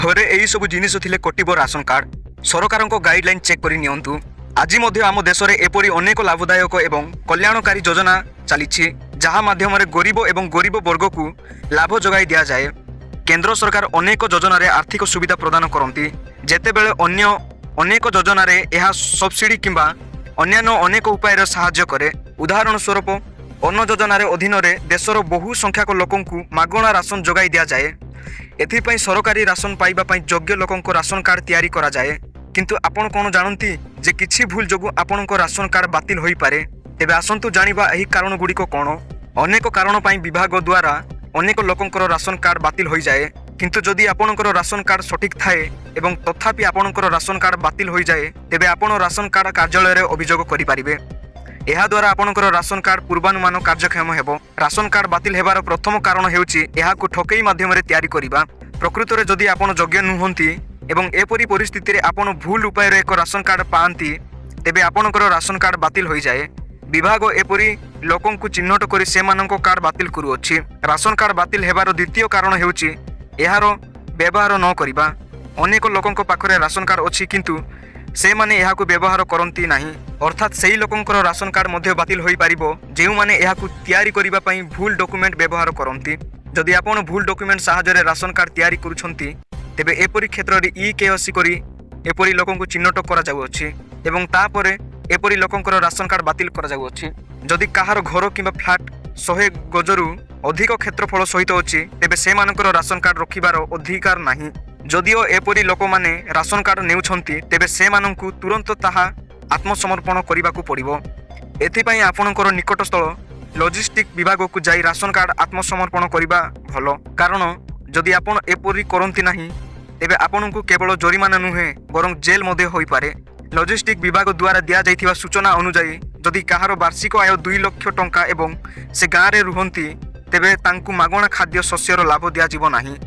घरे यही सब जिनिस थिले कटिब राशन कार्ड सरकार गाइडलाइन चेक करि नियंतु। आज आम देश में एपरी अनेक लाभदायक एवं कल्याणकारी योजना चली जहाँ माध्यम गरीब एवं गरीब वर्ग को लाभ जोगाई दि जाए। केंद्र सरकार अनेक योजना रे आर्थिक सुविधा प्रदान करती जेतेबेले अन्य अनेक योजना रे यह सब्सिडी किंबा अन्यान्य अनेक उपाय साहाय्य करे। उदाहरण स्वरूप अन्न योजना अधीन में देशर बहु संख्यक लोकों को मागणा राशन जोगाई दि जाए। एथिपाई सरकारी राशन पाइबापी योग्य लोकों राशन कार्ड तैयारी करा जाए। किंतु आपण कौन जानती जे किछि भूल जोगु आपणक राशन कार्ड बातिल होई पारे। तेबे आसंतु जानिबा एही कारण गुड़िक कौन। अनेक कारण पाई विभाग द्वारा अनेक लोकंकर राशन कार्ड बातिल होई जाए। किंतु जदि आपणकर राशन कार्ड सठिक थाए एवं तथापि आपणकर राशन कार्ड बातिल होई जाए तेबे आपण राशन कार्ड कार्यालय रे अभियोग करि पारिबे। एहा द्वारा आपणकर राशन कार्ड पूर्वानुमान कार्यक्षम हेबो। राशन कार्ड बातिल हेबार प्रथम कारण हेउची एहाकु ठकेई माध्यम रे तैयारी करिबा। प्रकृत रे जदि आपण योग्य नुहंती एवं एपरी परिस्थिति रे आपण भूल उपाय रे एक राशन कार्ड पाआंती तेबे आपणकर राशन कार्ड बातिल होई जाए। विभाग एपरी लोकों को चिन्हट करी सेमानंको कार्ड बातिल करूअछि। राशन कार्ड बातिल हेबार द्वितीय कारण हेउची एहार व्यवहार न करिबा। अनेक लोकों पाखरे राशन कार्ड अछि किंतु से माने एहाकु व्यवहार करंती नाही। अर्थात सेही लोकंकर राशन कार्ड मध्ये बातिल होई पारिबो जेउ माने एहाकु तैयारी करिबा पई भूल डॉक्यूमेंट व्यवहार करंती। जदि आपण भूल डॉक्यूमेंट सहायता रे राशन कार्ड तैयारी करूछंती तेबे एपरी क्षेत्र रे ई-केवाईसी करी एपरी लोकों को चिन्हट करा जाउअछि एवं तापरे एपरी लोकंकर राशन कार्ड बातिल करा जाउअछि। जदि काहार घर किंबा फ्लैट 100 गजरु अधिक क्षेत्रफल सहित अछि तेबे से मानकर राशन कार्ड रखिबार अधिकार नाही। जदिओ एपरी लोक माने राशन कार्ड नेउछंती तेबे से माननकु तुरंत ताहा आत्मसमर्पण करिबाकू पड़िबो। एथिपई आपणकर निकटस्थल लॉजिस्टिक विभाग को जाई राशन कार्ड आत्मसमर्पण करिबा भलो। कारण जदि आपण एपरी करंती नाही तेबे आपणकु केवल जरिमाना नुहे बरं जेल मध्ये होई पारे। लॉजिस्टिक विभाग द्वारा दिया जाइथिबा सूचना अनुसार जदि काहार वार्षिक आय 2 लाख टंका एवं से गाँव रे रुहंती तेबे तांकु मागणा खाद्य शस्यर लाभ दिया जिवो नाही।